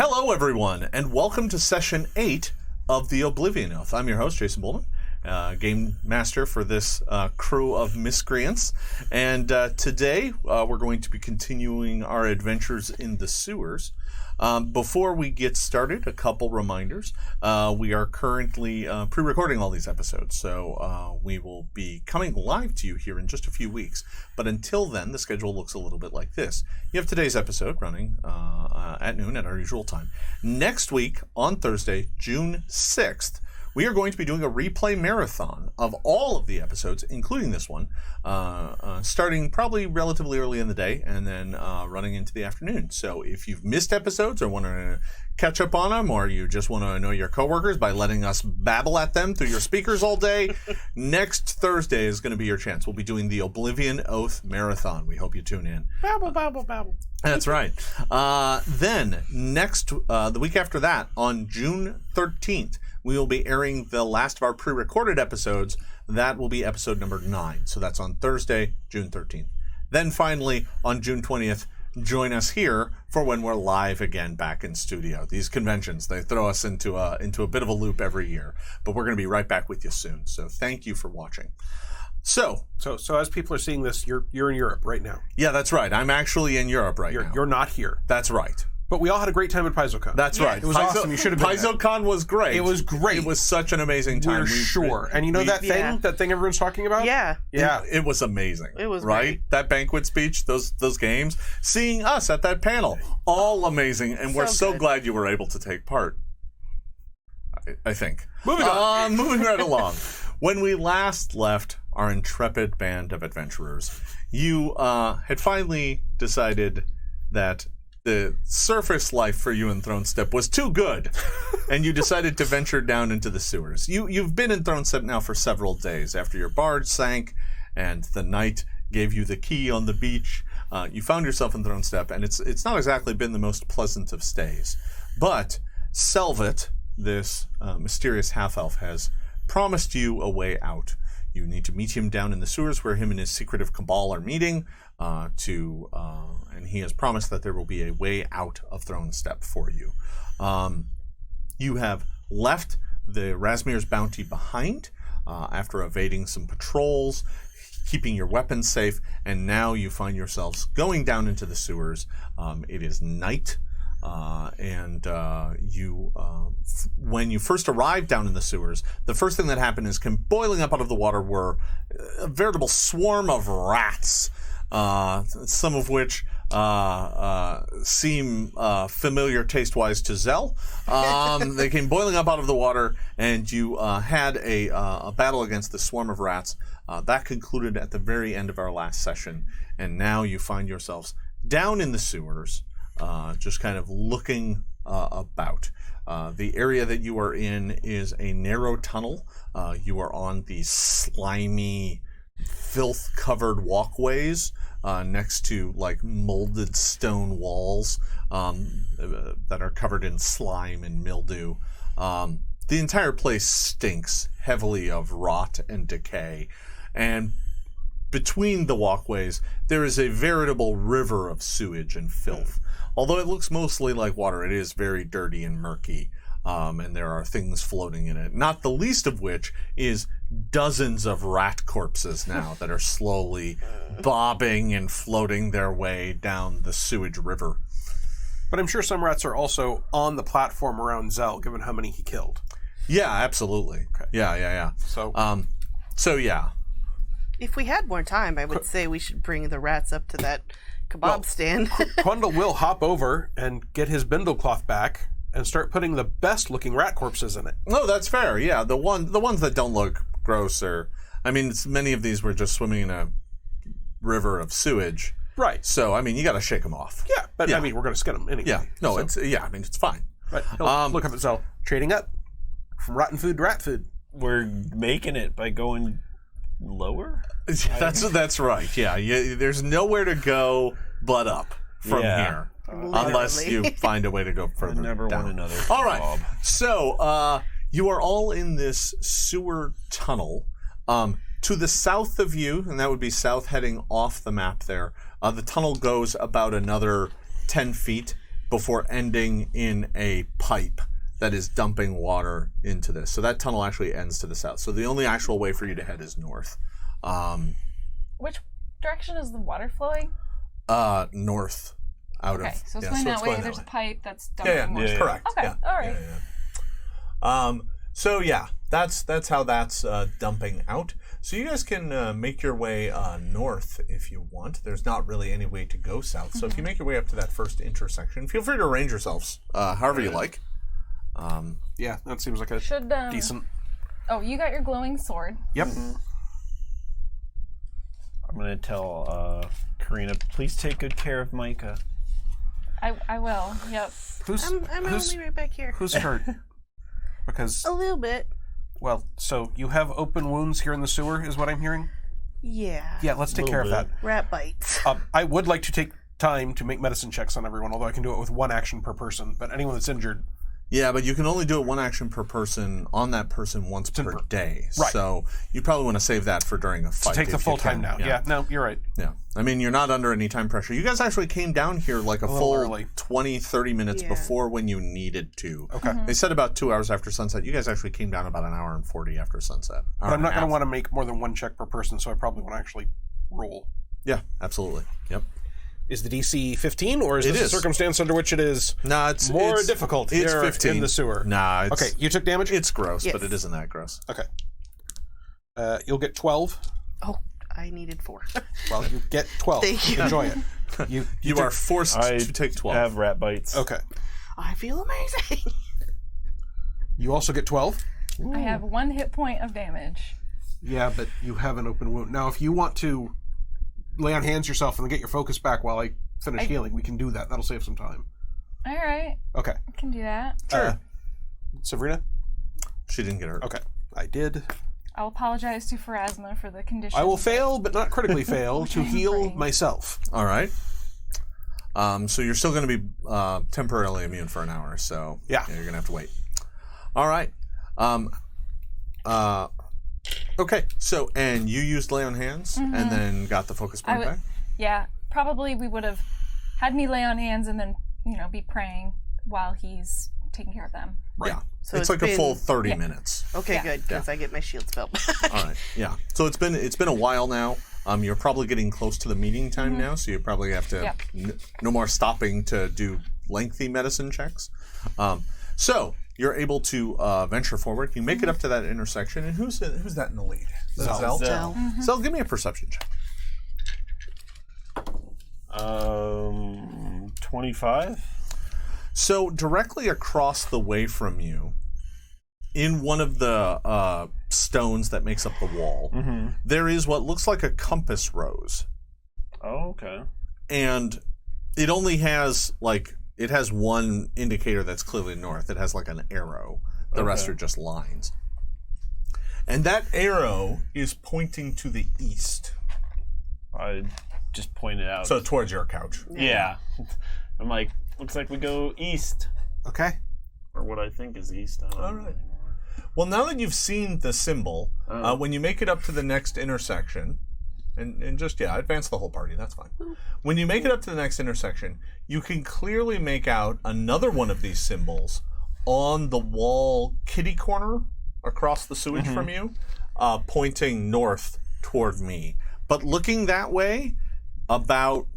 Hello, everyone, and welcome to Session 8 of the Oblivion Oath. I'm your host, Jason Bulmahn, Game Master for this crew of miscreants. And today, we're going to be continuing our adventures in the sewers. Before we get started, a couple reminders. We are currently pre-recording all these episodes, so we will be coming live to you here in just a few weeks. But until then, the schedule looks a little bit like this. You have today's episode running at noon at our usual time. Next week, on Thursday, June 6th, we are going to be doing a replay marathon of all of the episodes, including this one, starting probably relatively early in the day and then running into the afternoon. So if you've missed episodes or want to catch up on them, or you just want to annoy your coworkers by letting us babble at them through your speakers all day, next Thursday is going to be your chance. We'll be doing the Oblivion Oath Marathon. We hope you tune in. Babble, babble, babble. That's right. Then, the week after that, on June 13th, we will be airing the last of our pre-recorded episodes. That will be episode number 9. So that's on Thursday, June 13th. Then finally, on June 20th, join us here for when we're live again back in studio. These conventions, they throw us into a bit of a loop every year. But we're going to be right back with you soon. So thank you for watching. So as people are seeing this, you're in Europe right now. Yeah, that's right. I'm actually in Europe now. You're not here. That's right. But we all had a great time at PaizoCon. That's right. It was awesome. You should have been there. PaizoCon was great. It was great. It was such an amazing time. We're sure. And you know that thing everyone's talking about? Yeah. Yeah. It was amazing. It was right. Great. That banquet speech, those games, seeing us at that panel, all amazing, and we're so glad you were able to take part. I think. Moving on. Moving right along. When we last left our intrepid band of adventurers, you had finally decided that the surface life for you in Throne Step was too good, and you decided to venture down into the sewers. You've been in Throne Step now for several days. After your barge sank and the knight gave you the key on the beach, you found yourself in Throne Step, and it's not exactly been the most pleasant of stays. But Selvet, this mysterious half-elf, has promised you a way out. You need to meet him down in the sewers where him and his secretive cabal are meeting, and he has promised that there will be a way out of Throne Step for you. You have left the Rasmir's bounty behind after evading some patrols, keeping your weapons safe, and now you find yourselves going down into the sewers. It is night. When you first arrived down in the sewers, the first thing that happened is boiling up out of the water were a veritable swarm of rats, some of which seem familiar taste-wise to Zell. They came boiling up out of the water, and you had a battle against the swarm of rats. That concluded at the very end of our last session, and now you find yourselves down in the sewers, just kind of looking about. The area that you are in is a narrow tunnel. You are on these slimy, filth-covered walkways next to like molded stone walls that are covered in slime and mildew. The entire place stinks heavily of rot and decay. And between the walkways, there is a veritable river of sewage and filth. Although it looks mostly like water, it is very dirty and murky, and there are things floating in it, not the least of which is dozens of rat corpses now that are slowly bobbing and floating their way down the sewage river. But I'm sure some rats are also on the platform around Zell, given how many he killed. Yeah, absolutely. Okay. Yeah. So yeah. If we had more time, I would say we should bring the rats up to that kebab stand. Qundle will hop over and get his bindle cloth back and start putting the best-looking rat corpses in it. No, that's fair. Yeah, the ones that don't look gross many of these were just swimming in a river of sewage. Right. So, you got to shake them off. Yeah, but we're going to skin them anyway. Yeah. No, it's fine. Right. He'll look up at Zell, trading up from rotten food to rat food. We're making it by going lower? That's right. Yeah, there's nowhere to go but up from here. Unless you find a way to go further never down. Want another all right. So, you are all in this sewer tunnel. To the south of you, and that would be south heading off the map there, the tunnel goes about another 10 feet before ending in a pipe that is dumping water into this. So that tunnel actually ends to the south. So the only actual way for you to head is north. Which direction is the water flowing? North. Out Okay, of, so it's yeah, going so that it's way. going There's that a way. pipe that's dumping Yeah, water. correct. Okay, Yeah. all right. So yeah, that's how that's dumping out. So you guys can make your way north if you want. There's not really any way to go south. So if you make your way up to that first intersection, feel free to arrange yourselves however you like. Yeah, that seems like a Should decent. Oh, you got your glowing sword. Yep. I'm gonna tell Carina, please take good care of Mikah. I will. Yep. I'm who's only right back here. who's hurt? Because A little bit. well, so you have open wounds here in the sewer, is what I'm hearing. Yeah. Yeah, let's take care of that. Rat bites. I would like to take time to make medicine checks on everyone, although I can do it with one action per person. But anyone that's injured, Yeah, but you can only do it one action per person on that person once per day. Right. So you probably want to save that for during a fight. take the if full you can. time now. Yeah, no, you're right. Yeah. I mean, you're not under any time pressure. You guys actually came down here like a little full early. 20, 30 minutes Yeah. before when you needed to. Okay. They said about 2 hours after sunset. You guys actually came down about an hour and 40 after sunset. But I'm not going to want to make more than one check per person, so I probably want to actually roll. Yeah, absolutely. Yep. Is the DC 15, or is It this a is. circumstance under which it is No, it's more it's, difficult It's here 15 in the sewer? Nah. It's, Okay, you took damage? It's gross, Yes. but it isn't that gross. Okay. You'll get 12. Oh, I needed 4. Well, you get 12. Thank you. Enjoy it. You You are forced I to take 12. have rat bites. Okay. I feel amazing. You also get 12. I have 1 hit point of damage. Yeah, but you have an open wound. Now, if you want to lay on hands yourself and then get your focus back while I finish healing, we can do that. That'll save some time. All right, Okay. I can do that. Sure. Sabrina? She didn't get hurt. Okay. I did. I'll apologize to Pharasma for the condition. I will fail, but not critically fail, to heal Right. myself. All right. So you're still going to be temporarily immune for an hour. So Yeah. you're going to have to wait. All right. Okay. So and you used lay on hands and then got the focus point back. Yeah, probably we would have had me lay on hands and then, be praying while he's taking care of them. Right. Yeah. So it's it's like a full been- 30 minutes. Okay, Yeah. good, because I get my shield spell back. All right. Yeah. So it's been a while now. You're probably getting close to the meeting time now, so you probably have to Yep. no more stopping to do lengthy medicine checks. So you're able to venture forward. You make it up to that intersection, and who's that in the lead? Zell. Zell. Zell, give me a perception check. 25. So directly across the way from you, in one of the stones that makes up the wall, there is what looks like a compass rose, Oh, okay. and it only has it has one indicator that's clearly north. It has like an arrow. The rest Okay. are just lines. And that arrow is pointing to the east. I just pointed out. So towards your couch. yeah. I'm like, looks like we go east. Okay. Or what I think is east. I don't All know right. anymore. Well, now that you've seen the symbol, when you make it up to the next intersection, and just, advance the whole party, that's fine. When you make it up to the next intersection, you can clearly make out another one of these symbols on the wall kitty corner across the sewage from you, pointing north toward me. But looking that way, about,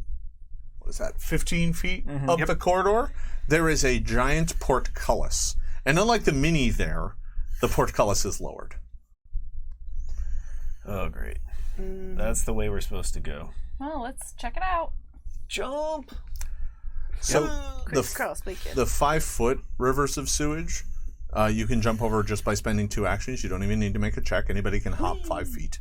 15 feet up the corridor, there is a giant portcullis. And unlike the mini there, the portcullis is lowered. Oh, great. That's the way we're supposed to go. Well, let's check it out. Jump! So Crisscross weekend. the 5-foot rivers of sewage, you can jump over just by spending 2 actions. You don't even need to make a check. Anybody can hop 5 feet.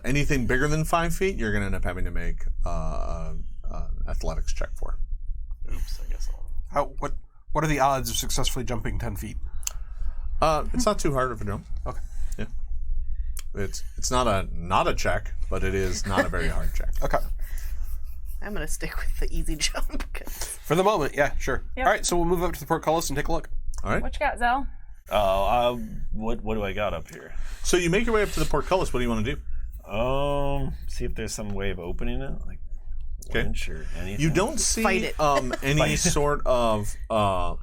Anything bigger than 5 feet, you're going to end up having to make an athletics check for. Oops, I guess I'll... What are the odds of successfully jumping 10 feet? It's not too hard of a jump. Okay. Yeah. It's not a check, but it is not a very hard check. Okay. I'm going to stick with the easy jump. 'Cause For the moment, yeah, sure. Yep. All right, so we'll move up to the portcullis and take a look. All right. What you got, Zell? What do I got up here? So you make your way up to the portcullis. What do you want to do? See if there's some way of opening it. Like, winch or anything. You don't see Fight it. any sort of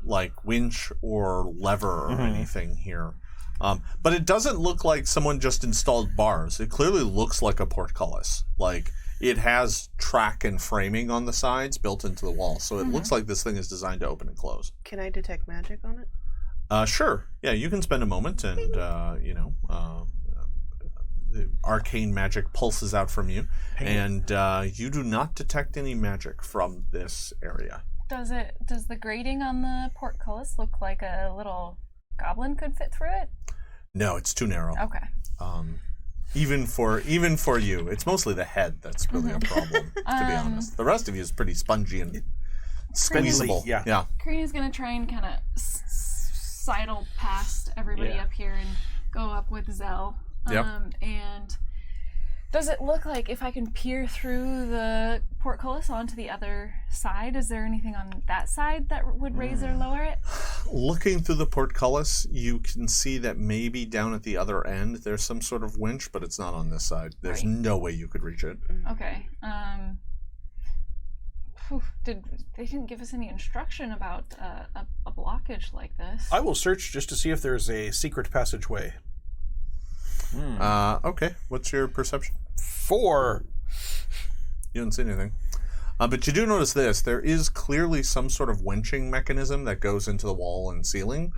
like winch or lever or anything here. But it doesn't look like someone just installed bars. It clearly looks like a portcullis. Like it has track and framing on the sides built into the wall. So it looks like this thing is designed to open and close. Can I detect magic on it? Sure. Yeah, you can spend a moment and, the arcane magic pulses out from you. And you do not detect any magic from this area. Does the grating on the portcullis look like a little goblin could fit through it? No, it's too narrow. Okay. Even for you, it's mostly the head that's really a problem, to be honest. The rest of you is pretty spongy and squeezable. Yeah. Karina's gonna try and kind of sidle past everybody up here and go up with Zell. Yep. And does it look like if I can peer through the portcullis onto the other side, is there anything on that side that would raise or lower it? Looking through the portcullis, you can see that maybe down at the other end there's some sort of winch, but it's not on this side. There's no way you could reach it. Okay. They didn't give us any instruction about a blockage like this. I will search just to see if there's a secret passageway. Okay. What's your perception? 4. You don't see anything. But you do notice this. There is clearly some sort of winching mechanism that goes into the wall and ceiling.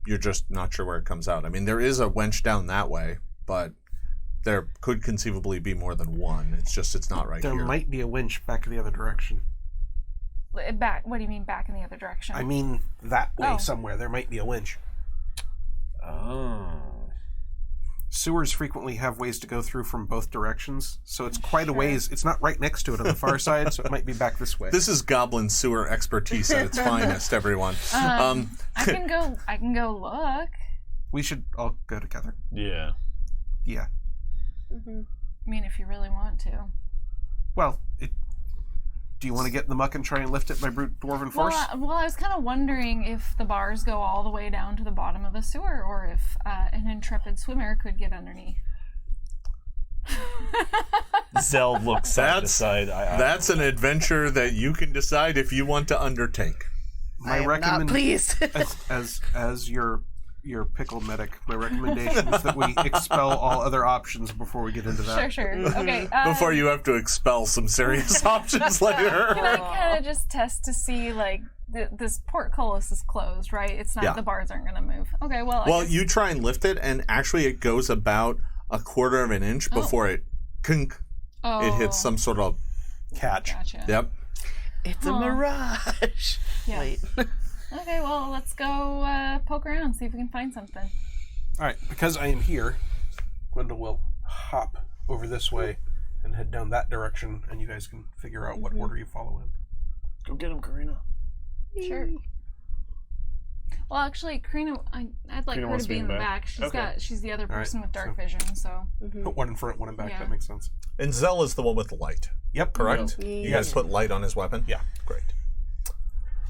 You're just not sure where it comes out. I mean, there is a winch down that way, but there could conceivably be more than one. It's not right There here. might be a winch back in the other direction. Back? What do you mean back in the other direction? I mean, that way Oh. somewhere. There might be a winch. Oh. Sewers frequently have ways to go through from both directions, so it's quite a ways. It's not right next to it on the far side, so it might be back this way. This is goblin sewer expertise at its finest, everyone. I can go look. We should all go together. Yeah. Yeah. I mean, if you really want to. Well, do you want to get in the muck and try and lift it by brute dwarven force? Well, I was kind of wondering if the bars go all the way down to the bottom of the sewer, or if an intrepid swimmer could get underneath. Zell looks side to side. That's an adventure that you can decide if you want to undertake. My I am not pleased. as your pickle medic, my recommendation is that we expel all other options before we get into that. Sure. Okay. Before you have to expel some serious options later. Can I kind of just test to see, like, this portcullis is closed, right? It's not, the bars aren't going to move. Okay, well, Well, you try and lift it, and actually it goes about a quarter of an inch before it it hits some sort of Catch. Gotcha. Yep. It's a mirage. Yeah. Wait. Okay, well, let's go poke around, see if we can find something. All right, because I am here, Qundle will hop over this way and head down that direction, and you guys can figure out what order you follow in. Go get him, Corinna. Sure. Well, actually, Carina, I'd like Carina her wants to be in the back. She's the other right, person with dark so- vision, so. Put one in front, one in back. Yeah. That makes sense. And Zell is the one with the light, Yep, correct? Yeah. You guys put light on his weapon? Yeah. Great.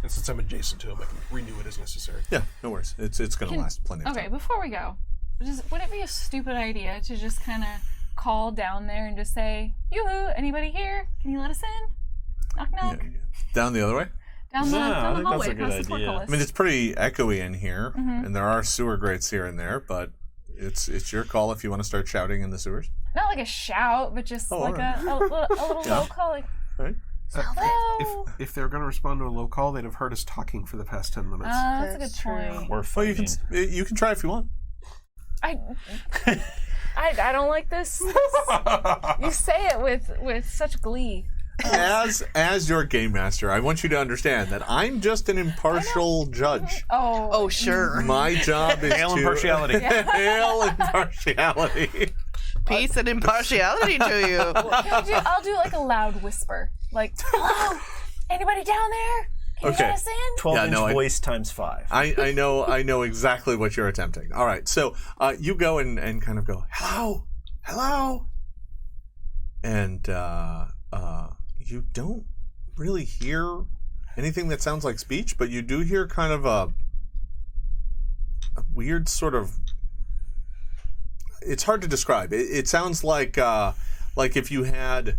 And since I'm adjacent to him, I can renew it as necessary. Yeah, no worries. It's going to last plenty of Okay, time. before we go, would it be a stupid idea to just kind of call down there and just say, yoo-hoo, anybody here? Can you let us in? Knock, knock. Down the other way? Down the I think hallway, that's a good past the idea. portcullis. I mean, it's pretty echoey in here, and there are sewer grates here and there, but it's your call if you want to start shouting in the sewers. Not like a shout, but just like alright. a little low call, like, Right? hello. If they were going to respond to a low call, they'd have heard us talking for the past 10 minutes. That's a good That's true. point. We're Well, you fighting. you can try if you want. I don't like this. You say it with such glee. As your game master, I want you to understand that I'm just an impartial judge. Oh, sure. My job is Hail to impartiality. hail impartiality. Peace and impartiality to you. I'll do like a loud whisper, like, hello, anybody down there? Can Okay. you let us in? 12-inch no, voice times 5. I know exactly what you're attempting. All right, so you go and kind of go, hello, and you don't really hear anything that sounds like speech, but you do hear kind of a weird sort of. It's hard to describe. It sounds like if you had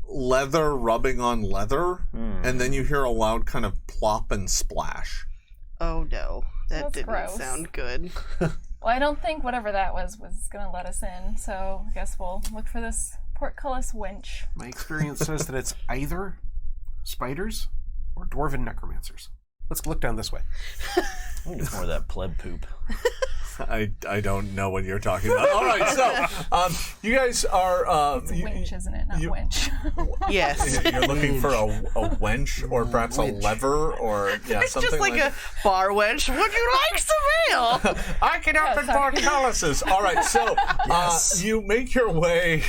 leather rubbing on leather, and then you hear a loud kind of plop and splash. Oh no, that That's didn't gross. sound good. Well, I don't think whatever that was going to let us in, so I guess we'll look for this portcullis wench. My experience says that it's either spiders or dwarven necromancers. Let's look down this way. I think it's more of that pleb poop. I don't know what you're talking about. All right, so you guys are... It's winch, isn't it? Not winch. Yes. You're looking for a wench or perhaps a lever or It's something just like a bar wench. Would you like some ale? I can open portcullises. All right, so you make your way...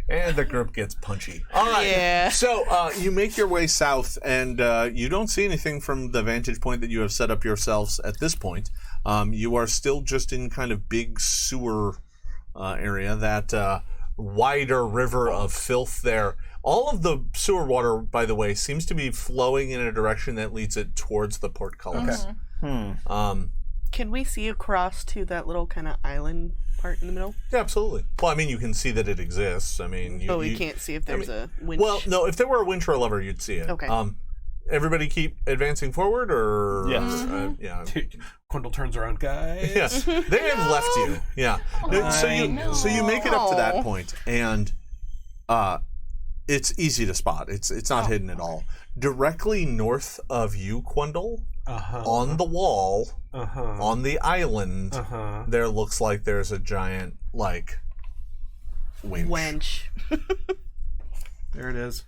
And the group gets punchy. All right. Yeah. So you make your way south, and you don't see anything from the vantage point that you have set up yourselves at this point. You are still just in kind of big sewer area, that wider river of filth there. All of the sewer water, by the way, seems to be flowing in a direction that leads it towards the portcullis. Mm-hmm. Can we see across to that little kind of island part in the middle? Yeah, absolutely. Well, I mean, you can see that it exists. I mean, But we can't see if there's a winch. Well, no, if there were a winch or a lever, you'd see it. Okay. Everybody keep advancing forward, or Yes. yeah. Qundle turns around, guys. Yes, they have left you. Yeah. So you make it up to that point, and it's easy to spot. It's not hidden at all. Directly north of you, Qundle, on the wall, on the island, there looks like there's a giant winch. Wench. There it is.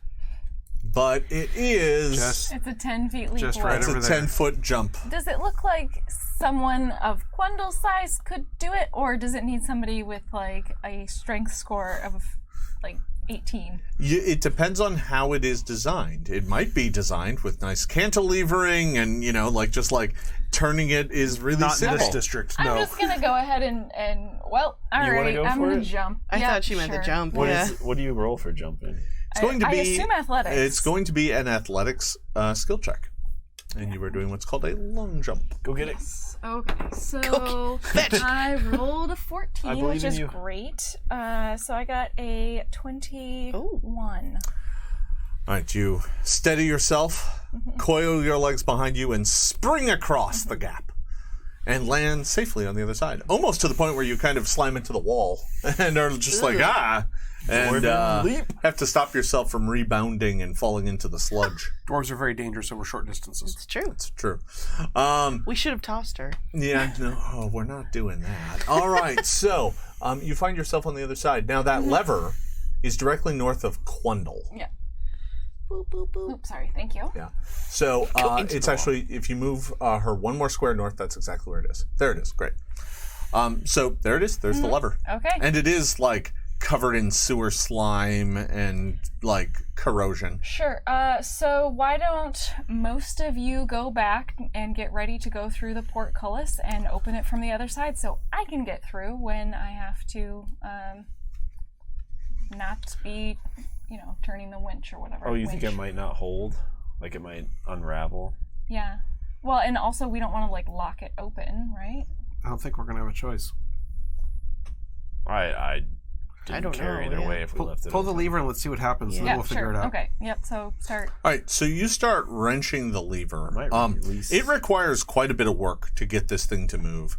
But it is It's a 10 feet leap. Just away. right it's a over there. 10-foot jump. Does it look like someone of Qundle's size could do it, or does it need somebody with a strength score of 18? It depends on how it is designed. It might be designed with nice cantilevering and, just turning it is really Not in simple. this district, I'm no. just gonna go ahead and all wanna right, go I'm for gonna it? jump. I Yeah, thought she meant the sure. jump. What Yeah. what do you roll for jumping? It's going to I be assume athletics. It's going to be an athletics skill check. And you are doing what's called a long jump. Go get it. Okay, so I rolled a 14, believe which in is you. great. So I got a 21. All right, you steady yourself, coil your legs behind you, and spring across the gap. And land safely on the other side. Almost to the point where you kind of slam into the wall and are just and have to stop yourself from rebounding and falling into the sludge. Dwarves are very dangerous over short distances. It's true. It's true. We should have tossed her. Yeah, no, we're not doing that. All right, so you find yourself on the other side. Now, that lever is directly north of Qundle. Yeah. Boop, boop, boop. Oops, sorry. Thank you. Yeah. So it's actually, if you move her one more square north, that's exactly where it is. There it is. Great. So there it is. There's the lever. Okay. And it is covered in sewer slime and corrosion. Sure. So why don't most of you go back and get ready to go through the portcullis and open it from the other side, so I can get through when I have to not be, turning the winch or whatever. Oh, you think it Winch. might not hold? Like it might unravel? Yeah. Well, and also we don't want to lock it open, right? I don't think we're going to have a choice. I didn't don't care know, either yeah. way if we left it. Pull the open. lever and let's see what happens, and Yeah, then we'll figure sure. it out. Okay. Yep. So start. All right, so you start wrenching the lever. Might release. It requires quite a bit of work to get this thing to move.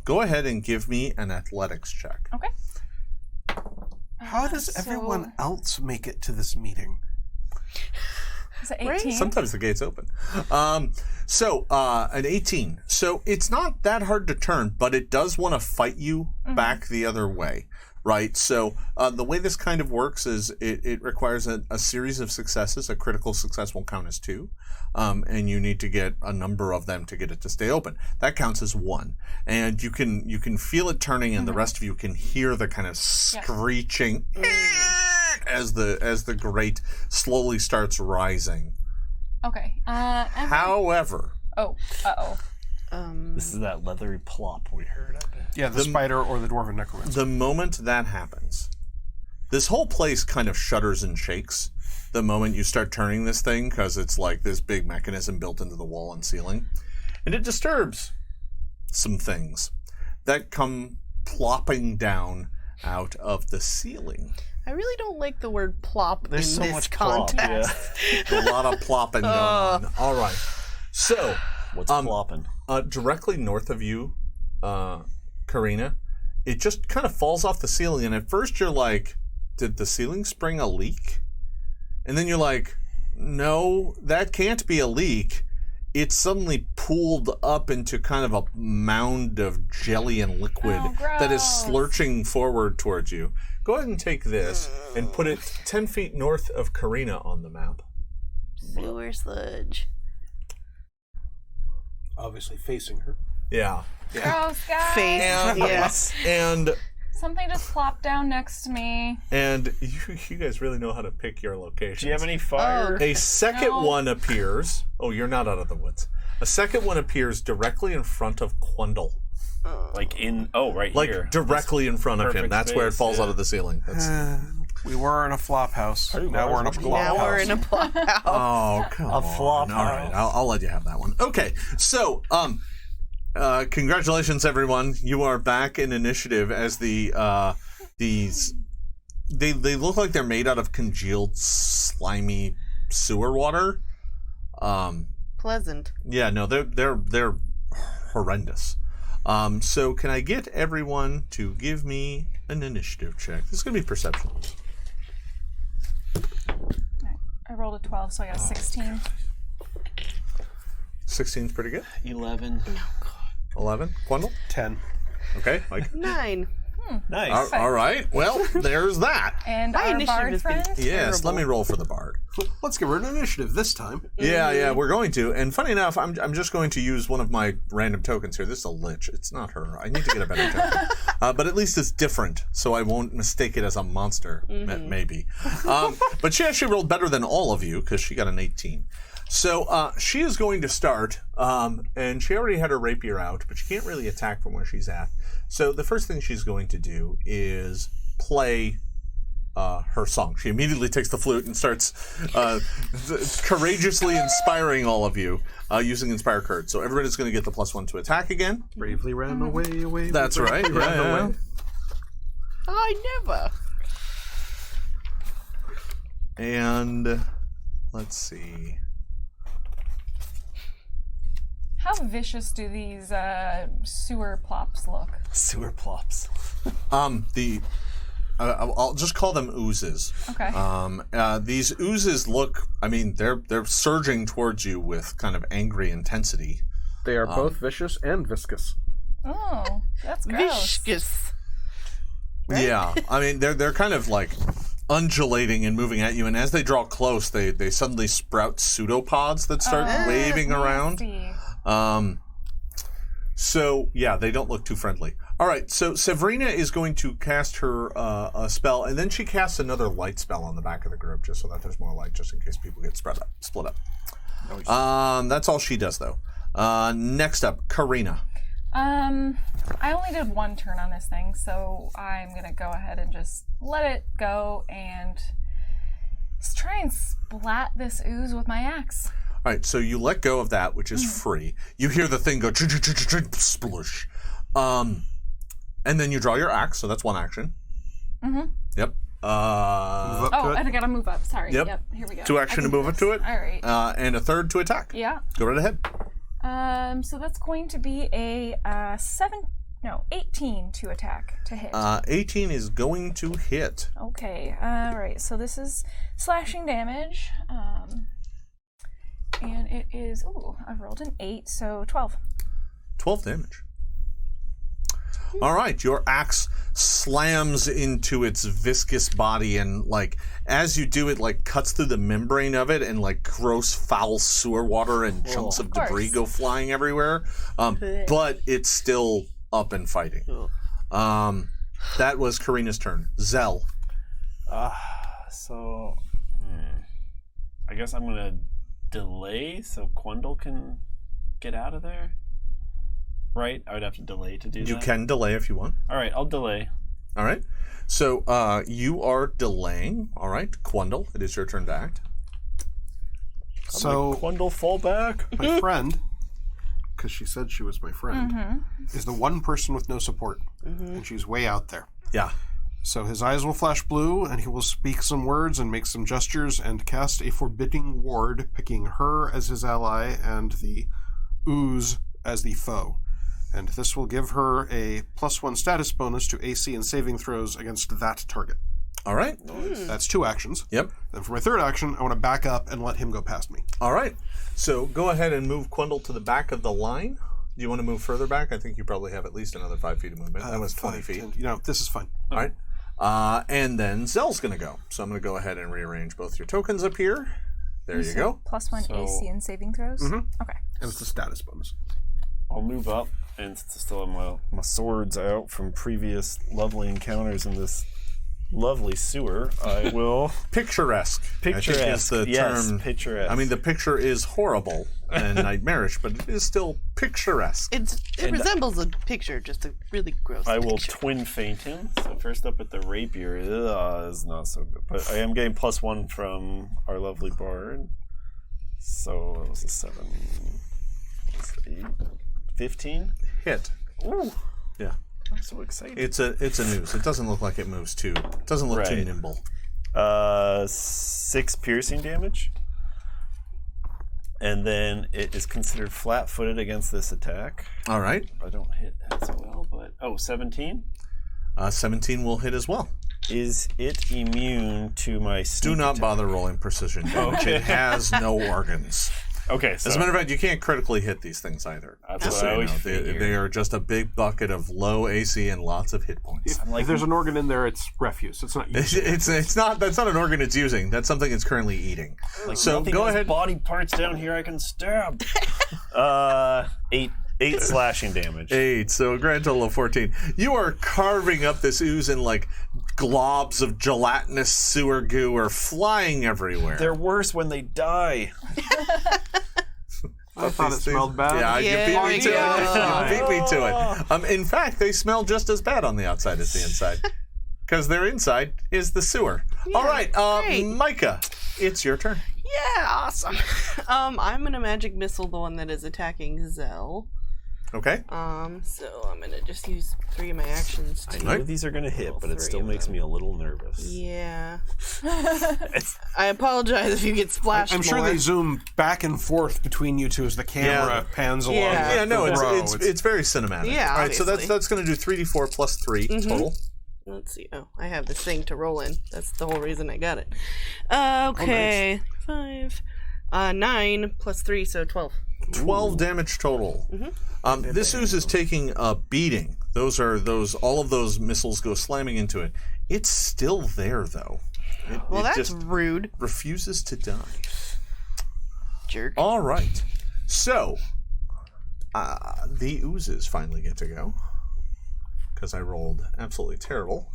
Go ahead and give me an athletics check. Okay. How does So- everyone else make it to this meeting? Is it Right? 18? Sometimes the gate's open. So an 18. So it's not that hard to turn, but it does want to fight you back the other way, right? So the way this kind of works is it requires a series of successes. A critical success will count as 2, and you need to get a number of them to get it to stay open. That counts as 1, and you can feel it turning, and the rest of you can hear the kind of screeching. As the grate slowly starts rising. Okay. However, This is that leathery plop we heard. I bet. Yeah, the spider or the dwarven necromancer. the moment that happens, this whole place kind of shudders and shakes the moment you start turning this thing, because it's like this big mechanism built into the wall and ceiling. And it disturbs some things that come plopping down out of the ceiling. I really don't like the word plop There's in so this much plop, context. A lot of plopping going on. All right. So, What's flopping? directly north of you, Carina, it just kind of falls off the ceiling. And at first you're like, did the ceiling spring a leak? And then you're like, no, that can't be a leak. It suddenly pooled up into kind of a mound of jelly and liquid that is gross. slurching forward towards you. Go ahead and take this and put it 10 feet north of Carina on the map. Sewer sludge. Obviously facing her. Yeah. Gross, guys. Face. And, Yes. and Something just plopped down next to me. you guys really know how to pick your locations. Do you have any fire? A second No. one appears. Oh, you're not out of the woods. A second one appears directly in front of Qundle. Like in... Oh, right Like here. directly in front of him. perfect That's where it space, falls yeah. out of the ceiling. That's, We were in a flop house. Hey, Now we're in a guys, plop Now house. we're in a plop house. oh, come on. flop All right, house. I'll let you have that one. Okay, so congratulations, everyone. You are back in initiative as these. They look like they're made out of congealed, slimy sewer water. Pleasant. Yeah, no, they're horrendous. So can I get everyone to give me an initiative check? This is gonna be perception. I rolled a 12, so I got a 16. 16's pretty good. 11. 11. Qundle? 10. Okay, Mike. 9. Nice. All right. Well, there's that. And My our initiative bard has been friend? Yes, let me roll for the bard. Let's give her an initiative this time. Yeah, we're going to. And funny enough, I'm just going to use one of my random tokens here. This is a lich. It's not her. I need to get a better token. But at least it's different, so I won't mistake it as a monster, maybe. But she actually rolled better than all of you, because she got an 18. So she is going to start, and she already had her rapier out, but she can't really attack from where she's at. So the first thing she's going to do is play her song. She immediately takes the flute and starts courageously inspiring all of you using Inspire Courage. So everybody's going to get the +1 to attack again. Bravely ran away. That's right. bravely ran Yeah, away. I never. And let's see. How vicious do these sewer plops look? Sewer plops. I'll just call them oozes. Okay. These oozes look, I mean, they're surging towards you with kind of angry intensity. They are both vicious and viscous. Oh, that's gross. Viscous. Yeah, I mean, they're kind of like undulating and moving at you, and as they draw close, they suddenly sprout pseudopods that start waving around. Nasty. So, yeah, they don't look too friendly. All right, so Severina is going to cast her a spell, and then she casts another light spell on the back of the group, just so that there's more light, just in case people get split up. That's all she does, though. Next up, Carina. I only did one turn on this thing, so I'm gonna go ahead and just let it go and just try and splat this ooze with my axe. All right, so you let go of that, which is free. You hear the thing go sploosh. And then you draw your axe, so that's one action. Mm-hmm. Yep. Move up Oh, to it. and I gotta move up. Sorry. Yep. Here we go. 2 action to move up to it. All right. And a third to attack. Yeah. Go right ahead. So that's going to be a 18 to attack to hit. 18 is going to hit. Okay. All right. So this is slashing damage. And it is. Ooh, I've rolled an 8, so 12. 12 damage. All right, your axe slams into its viscous body, and like as you do, it like cuts through the membrane of it, and like gross, foul sewer water and chunks of course. debris go flying everywhere. But it's still up and fighting. That was Carina's turn. Zell. So I guess I'm gonna delay so Qundle can get out of there. Right? I would have to delay to do that. You can delay if you want. All right, I'll delay. All right. So you are delaying. All right, Qundle, it is your turn to act. So Qundle, fall back. my friend, because she said she was my friend, is the one person with no support, and she's way out there. Yeah. So his eyes will flash blue, and he will speak some words and make some gestures and cast a forbidding ward, picking her as his ally and the ooze as the foe. And this will give her a +1 status bonus to AC and saving throws against that target. All right. That's 2 actions. Yep. Then for my third action, I want to back up and let him go past me. All right. So go ahead and move Qundle to the back of the line. Do you want to move further back? I think you probably have at least another 5 feet of movement. That was 20 feet. 10, this is fine. All right. And then Zell's going to go. So I'm going to go ahead and rearrange both your tokens up here. There you go. +1 AC and saving throws? Okay. And it's a status bonus. I'll move up, and since I still have my swords out from previous lovely encounters in this lovely sewer, I will... Picturesque. I think is the term. Picturesque. I mean, the picture is horrible and nightmarish, but it is still picturesque. It resembles a picture, just a really gross I will picture. twin feint him. So first up with the rapier is not so good. But I am getting +1 from our lovely bard. So that was a 7. 8, 15? Hit. Ooh. Yeah. I'm so excited. It's a noose. It doesn't look like it moves too. It doesn't look too Right. nimble. 6 piercing damage. And then it is considered flat-footed against this attack. All right. I don't hit as well, but... 17? 17 will hit as well. Is it immune to my sneak Do not attack? bother rolling precision damage. Okay. It has no organs. Okay, so... As a matter of fact, you can't critically hit these things either. That's Just what so I you always know. figured. They are just a big bucket of low AC and lots of hit points. If there's an organ in there, it's refuse. It's not used. It's not. That's not an organ it's using. That's something it's currently eating. Like So nothing go has ahead. Body parts down here I can stab. 8 slashing damage. 8, so a grand total of 14. You are carving up this ooze and like globs of gelatinous sewer goo are flying everywhere. They're worse when they die. I thought it smelled bad. Yeah, Yeah, you beat me to yeah. it. You beat me to it. In fact, they smell just as bad on the outside as the inside. Because their inside is the sewer. All right, great. Micah, it's your turn. Yeah, awesome. I'm gonna magic missile the one that is attacking Zell. Okay. So I'm gonna just use 3 of my actions I to. know these are going to hit, but it still makes me a little nervous. Yeah. I apologize if you get splashed. I'm sure more. they zoom back and forth between you two as the camera pans along. Yeah. Yeah, no, the row. it's very cinematic. Yeah, All right, so obviously. that's going to do 3d4 plus 3 total. Let's see. Oh, I have this thing to roll in. That's the whole reason I got it. Okay. 5. 9 plus 3, so 12. 12 damage total. This ooze is taking a beating. All of those missiles go slamming into it. It's still there though. Well, it that's just rude. refuses to die. Jerk. All right. So, the oozes finally get to go. Because I rolled absolutely terrible.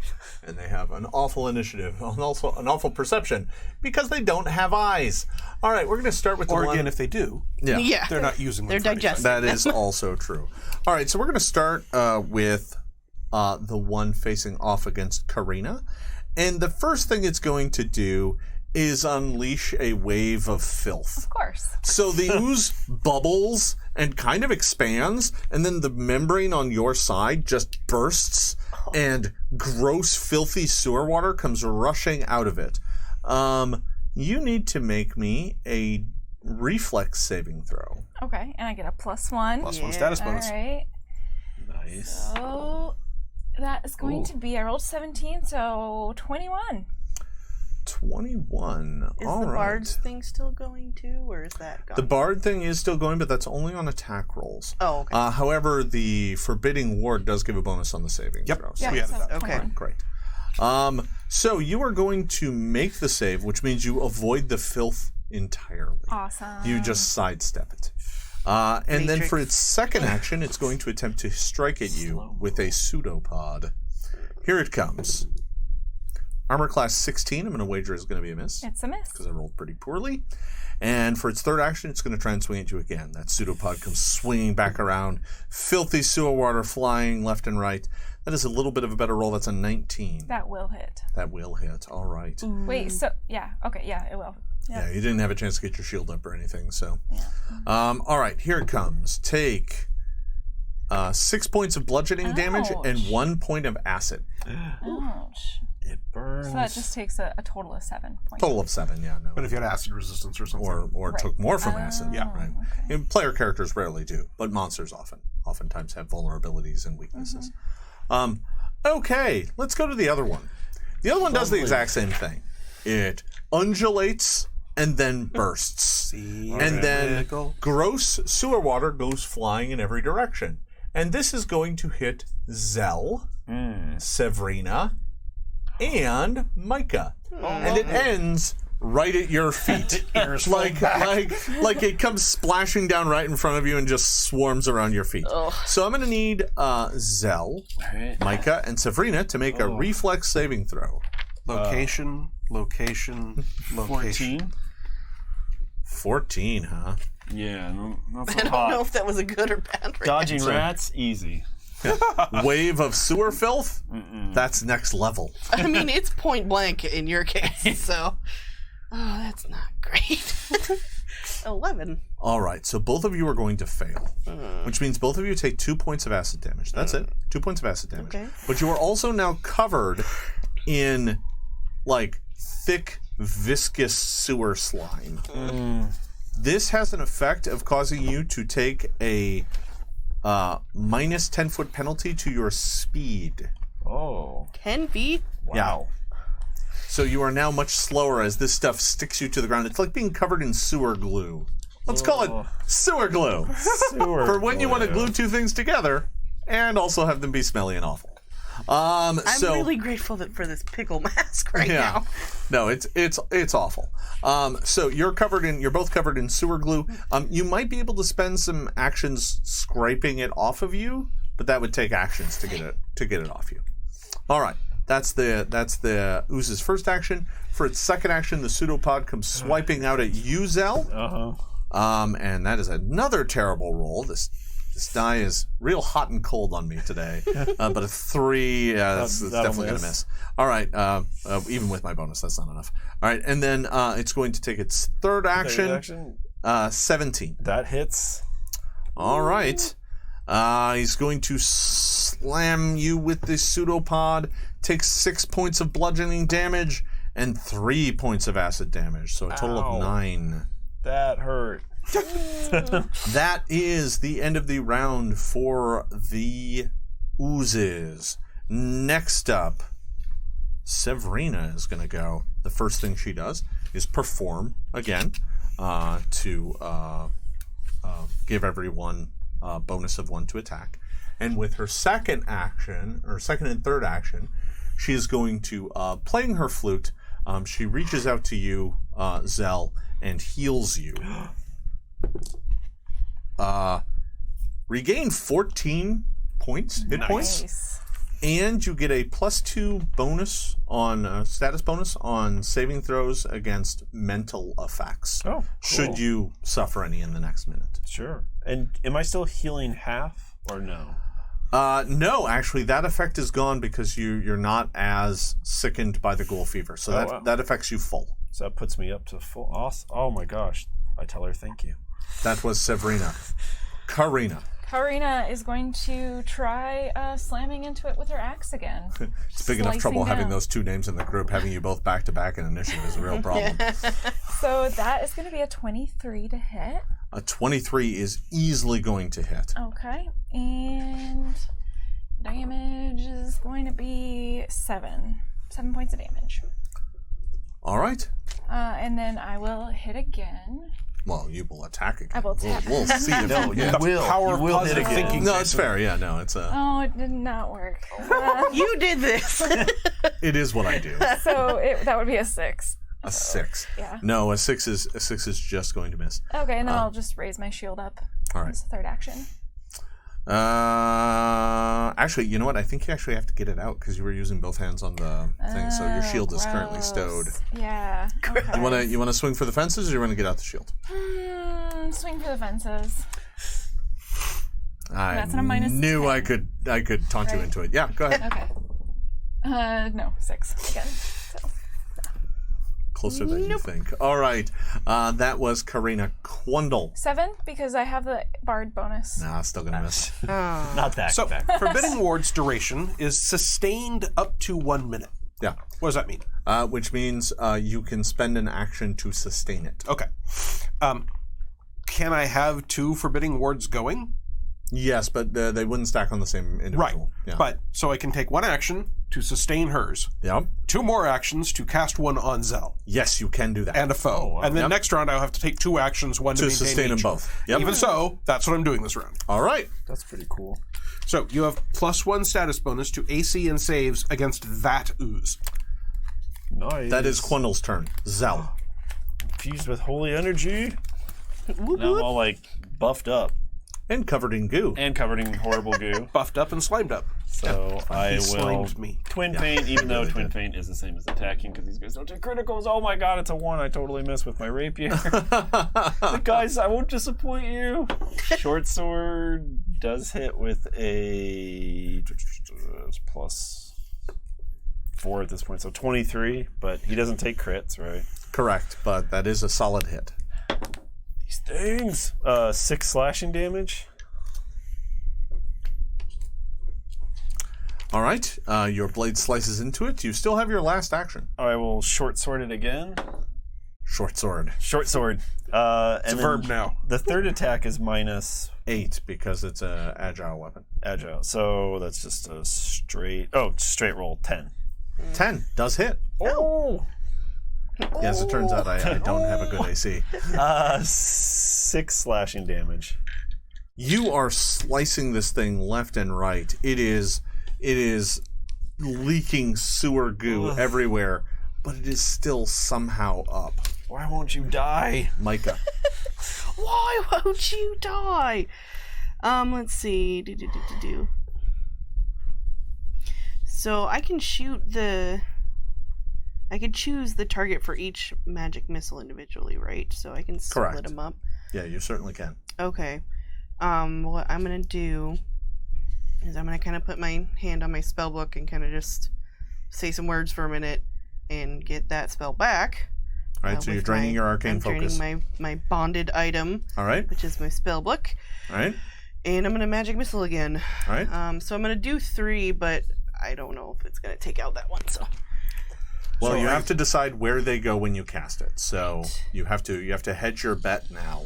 And they have an awful initiative. And also an awful perception. Because they don't have eyes. All right, we're going to start with the Or one... again, if they do, Yeah. they're not using them. They're for anything. digesting. That is also true. All right, so we're going to start with the one facing off against Carina. And the first thing it's going to do is unleash a wave of filth. Of course. So the ooze bubbles and kind of expands, and then the membrane on your side just bursts, and gross, filthy sewer water comes rushing out of it. You need to make me a reflex saving throw. Okay, and I get a +1. +1 status All bonus. right. Nice. So that is going to be, I rolled 17, so 21. 21. Is All the right. bard's thing still going too, or is that gone? The bard thing is still going, but that's only on attack rolls. Oh, okay. However, the forbidding ward does give a bonus on the saving Yep. throw. Yeah, we have so that. Okay. 21. Great. So you are going to make the save, which means you avoid the filth entirely. Awesome. You just sidestep it. And then for Matrix. its second action, it's going to attempt to strike at you with a pseudopod. Here it comes. Armor class 16, I'm going to wager is going to be a miss. It's a miss. Because I rolled pretty poorly. And for its third action, it's going to try and swing at you again. That pseudopod comes swinging back around. Filthy sewer water flying left and right. That is a little bit of a better roll. That's a 19. That will hit. That will hit. All right. Wait, so, yeah, okay, yeah, it will. Yeah, you didn't have a chance to get your shield up or anything, so. Yeah. All right, here it comes. Take 6 points of bludgeoning damage and Ouch. 1 point of acid. Ouch. It burns. So that just takes a total of 7 points. Total of 7, yeah. No. But if you had acid resistance or something. Or took more from acid. Yeah. Right. Okay. And player characters rarely do, but monsters oftentimes have vulnerabilities and weaknesses. Okay, let's go to the other one. The other one does the exact same thing. It undulates and then bursts. And then gross sewer water goes flying in every direction. And this is going to hit Zell, Severina, and Mikah. And it ends right at your feet. like it comes splashing down right in front of you and just swarms around your feet. So I'm going to need Zell, Mikah, and Severina to make a reflex saving throw. Location. 14, huh? Yeah, not so I don't hot. know if that was a good or bad Dodging rats, easy. Wave of sewer filth? That's next level. I mean, it's point blank in your case, so... Oh, that's not great. 11. All right, so both of you are going to fail, which means both of you take 2 points of acid damage. That's it. 2 points of acid damage. Okay. But you are also now covered in, like, thick, viscous sewer slime. This has an effect of causing you to take a minus 10-foot penalty to your speed. Oh. 10 feet? Wow. So you are now much slower as this stuff sticks you to the ground. It's like being covered in sewer glue. Let's call it sewer glue. For when you want to glue two things together and also have them be smelly and awful. I'm really grateful for this pickle mask right now. No, it's awful. So you're both covered in sewer glue. You might be able to spend some actions scraping it off of you, but that would take actions to get it off you. All right. That's the ooze's first action. For its second action, the pseudopod comes swiping out at you, Zell. And that is another terrible roll. This die is real hot and cold on me today. But a 3, that's definitely going to miss. All right, even with my bonus, that's not enough. All right, and then it's going to take its third action. 17. That hits. All right. He's going to slam you with the pseudopod, takes 6 points of bludgeoning damage, and 3 points of acid damage. So a total of 9. That hurt. That is the end of the round for the oozes. Next up, Severina is going to go. The first thing she does is perform again to give everyone a bonus of 1 to attack. And with her second and third action, she is going to, playing her flute, she reaches out to you, Zell, and heals you. Regain 14 points, hit points, and you get a +2 bonus on status bonus on saving throws against mental effects. Oh, cool. Should you suffer any in the next minute? Sure. And am I still healing half or no? No, actually, that effect is gone because you're not as sickened by the ghoul fever, so that affects you full. So that puts me up to full. Awesome. Oh my gosh! I tell her thank you. That was Severina. Carina. Carina is going to try slamming into it with her axe again. It's big enough trouble Slicing having down. those two names in the group. Having you both back to back in initiative is a real problem. So that is going to be a 23 to hit. A 23 is easily going to hit. Okay. And damage is going to be 7. 7 points of damage. All right. And then I will hit again. Well, you will attack again. I will attack. We'll see if No, you you will. Power You will positive hit again. thinking. No, it's fair. Yeah, no, it's Oh, it did not work. You did this. it is what I do. So that would be a 6. A 6. Yeah. No, a 6 is just going to miss. Okay, and then I'll just raise my shield up. All right. As a third action. Actually, you know what? I think you actually have to get it out because you were using both hands on the thing, so your shield is currently Gross. stowed. Yeah. Okay. You wanna swing for the fences, or you wanna get out the shield? Swing for the fences. I That's on a minus knew 10. I could taunt you Right. into it. Yeah, go ahead. Okay. No, 6 again. So. closer than you think. All right. That was Carina. Qundle. 7 because I have the bard bonus. Nah, still going to miss. Not that. So, bad. Forbidding Ward's duration is sustained up to 1 minute. Yeah. What does that mean? Which means you can spend an action to sustain it. Okay. Can I have 2 Forbidding Wards going? Yes, but they wouldn't stack on the same individual. Right. Yeah. But, so I can take 1 action to sustain hers. Yep. 2 more actions to cast 1 on Zell. Yes, you can do that. And a foe. And then next round I'll have to take 2 actions, 1 to maintain sustain them each. both. Yep. Even so, that's what I'm doing this round. All right. That's pretty cool. So you have +1 status bonus to AC and saves against that ooze. Nice. That is Qundle's turn. Zell. Infused with holy energy. Now I'm all like buffed up And covered in goo. and covered in horrible goo. Buffed up and slimed up. So I He will slimed me. twin feint, even though twin feint is the same as attacking because these guys don't take criticals. Oh my god, it's a 1. I totally missed with my rapier. But guys, I won't disappoint you. Short sword does hit with a +4 at this point, so 23. But he doesn't take crits, right? Correct, but that is a solid hit. These things. 6 slashing damage. All right. Your blade slices into it. You still have your last action. I will short sword it again. Short sword. Short sword. It's a verb now. The third attack is minus 8 because it's an agile weapon. agile, so that's just a straight roll 10. 10 does hit. Oh, Yes, it turns out I don't have a good AC. 6 slashing damage. You are slicing this thing left and right. It is leaking sewer goo everywhere, but it is still somehow up. Why won't you die? Micah. Why won't you die? Let's see. So I can I could choose the target for each magic missile individually, right? So I can split Correct. them up. Yeah, you certainly can. Okay. What I'm gonna do is I'm gonna kind of put my hand on my spell book and kind of just say some words for a minute and get that spell back. All right, so you're draining your arcane focus. Draining my bonded item, All right. which is my spell book. All right. And I'm gonna magic missile again. All right. So I'm gonna do 3, but I don't know if it's gonna take out that one. So Well, you have to decide where they go when you cast it. So you have to hedge your bet now.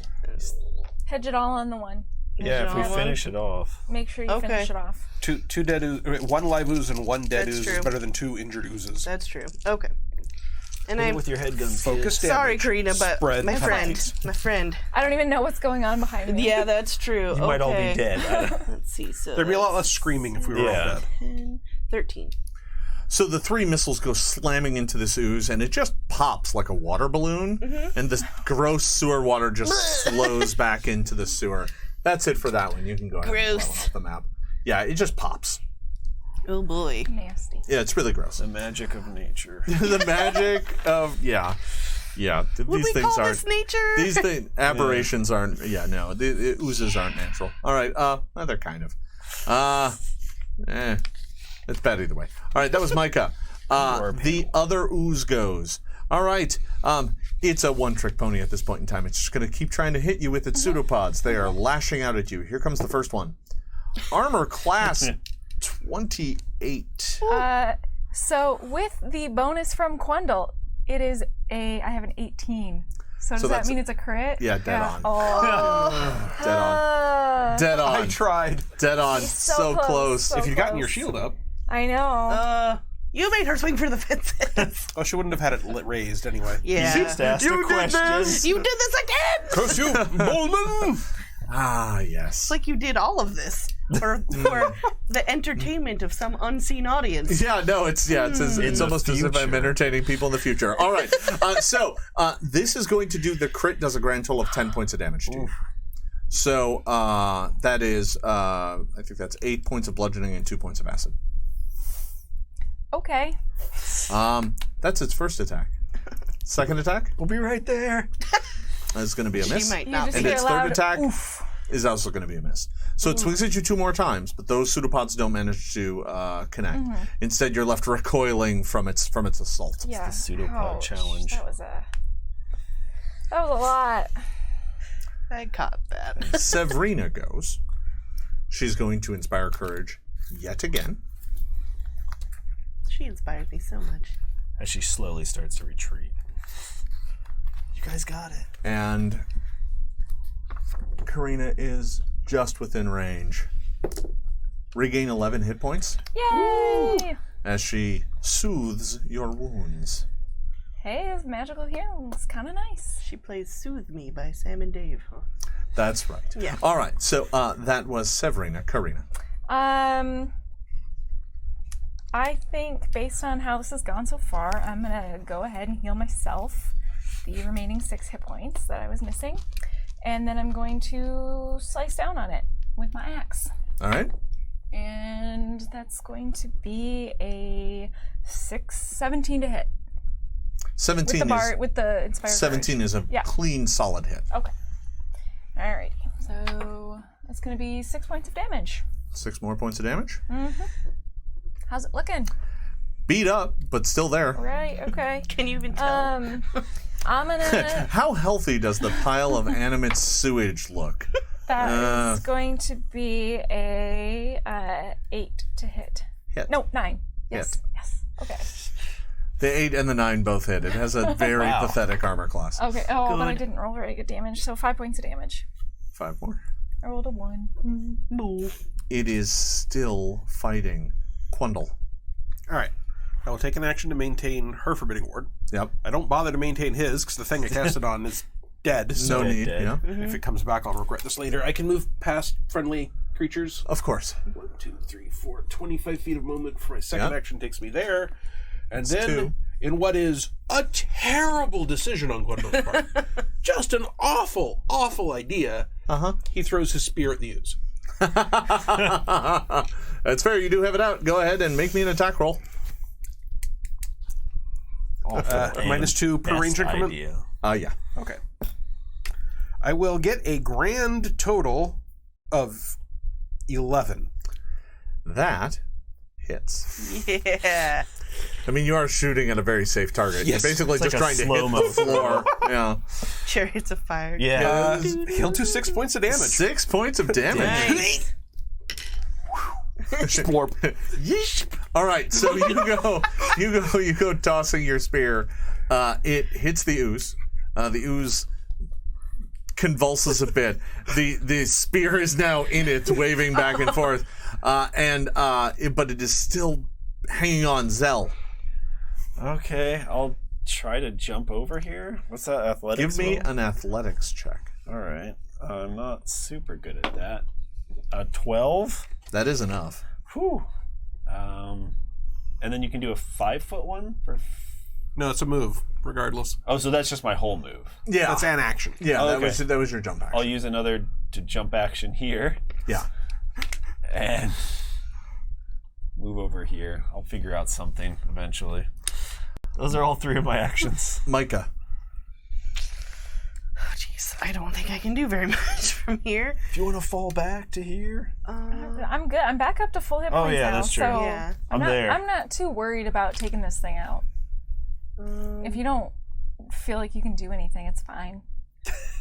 Hedge it all on the one. Yeah, if we all on? finish it off. Make sure you Okay. finish it off. Two dead ooze, 1 live ooze and 1 dead That's ooze true. is better than 2 injured oozes. that's true. Okay. And Hit it I'm with your head gun. Focus damage. sorry, Karina, but Spread my penalties. friend. I don't even know what's going on behind me. Yeah, that's true. You might all be dead. Let's see. So There'd be a lot less screaming if we were all Yeah. dead. 10, 13. So the 3 missiles go slamming into this ooze, and it just pops like a water balloon, and this gross sewer water just slows back into the sewer. That's it for that one. You can go ahead and throw Gross. one off the map. Yeah, it just pops. Oh boy. Nasty. Yeah, it's really gross. The magic of nature. The magic of yeah. Would These we things call aren't. this nature? These aberrations aren't. Yeah, no. The oozes aren't natural. All right. Well, they're kind of. It's bad either way. All right, that was Micah. The other ooze goes. All right. It's a one-trick pony at this point in time. It's just going to keep trying to hit you with its pseudopods. They are lashing out at you. Here comes the first one. Armor class 28. So with the bonus from Qundle, it is I have an 18. So does that that's- mean it's a crit? Yeah, dead on. Oh. Dead on. Dead I on. tried. Dead on. so So close, close. so If you'd gotten close. your shield up, I know. You made her swing for the fences. oh, she wouldn't have had it raised anyway. Yeah. Just asked a question. You did this again. Curse you, Bulmahn! Ah, yes. It's like you did all of this for the entertainment of some unseen audience. Yeah, no, it's the almost as if I'm future. entertaining people in the future. All right, so this is going to do the crit does a grand total of 10 points of damage to you. So that is I think that's 8 points of bludgeoning and 2 points of acid. Okay. That's its first attack. Second attack We'll be right there. is going to be a miss. She might You not. just And hear its loud third attack is also going to be a miss. So it swings at you 2 more times, but those pseudopods don't manage to connect. Instead, you're left recoiling from its assault. Yeah. The pseudopod challenge. That was a lot. I caught that. Severina goes. She's going to inspire courage yet again. She inspired me so much. As she slowly starts to retreat. You guys got it. And Carina is just within range. Regain 11 hit points Yay! as she soothes your wounds. Hey, this magical healing is kind of nice. She plays Soothe Me by Sam and Dave. That's right. Yeah. All right, so that was Severina. Carina. I think based on how this has gone so far, I'm gonna go ahead and heal myself the remaining 6 hit points that I was missing, and then I'm going to slice down on it with my axe. All right. And that's going to be a 17 to hit. 17 With the inspired 17 is a clean, solid hit. Okay. Alrighty. So that's going to be 6 points of damage. 6 more points of damage. How's it looking? Beat up, but still there. Right. Okay. Can you even tell? I'm gonna. How healthy does the pile of animate sewage look? That is going to be a 8 to hit. Hit. No, 9. Yes. Hit. Yes. Okay. The 8 and the 9 both hit. It has a very Wow. pathetic armor class. Okay. Oh, but I Good. didn't roll very good damage, so 5 points of damage. 5 more. I rolled a 1. No. It is still fighting Qundle. All right. I will take an action to maintain her forbidding ward. Yep. I don't bother to maintain his because the thing I cast it on is dead. So No need. dead. Yeah. if it comes back, I'll regret this later. I can move past friendly creatures. Of course. 1, 2, 3, 4, 25 feet of movement for my second Yeah. action takes me there. And That's then, 2. in what is a terrible decision on Qundle's part, just an awful, awful idea, he throws his spear at the ooze. That's fair. You do have it out. Go ahead and make me an attack roll. -2 per range increment. Idea. Yeah. Okay. I will get a grand total of 11. That hits. Yeah. I mean, you are shooting at a very safe target. Yes. You're basically It's just like a trying to hit slow-mo. the floor. Yeah. Chariots of Fire. Yeah. He'll do 6 points of damage. 6 points of damage. Nice. Splorp. Yeesh. All right, so you go tossing your spear. It hits the ooze. The ooze convulses a bit. The spear is now in it, waving back and forth, but it is still hanging on Zell. Okay, I'll try to jump over here. What's that, athletics? Give me roll? an athletics check. All right. I'm not super good at that. 12. That is enough. Whew. And then you can do a 5-foot one for. No, it's a move, regardless. Oh, so that's just my whole move. Yeah, That's an action. yeah. Oh, That okay. was your jump action. I'll use another to jump action here Yeah. and move over here. I'll figure out something eventually. Those are all 3 of my actions. Mikah. Oh, jeez. I don't think I can do very much from here. If you want to fall back to here. I'm good. I'm back up to full hit Oh, points yeah, now. that's true. So Yeah. I'm there. I'm not too worried about taking this thing out. If you don't feel like you can do anything, it's fine.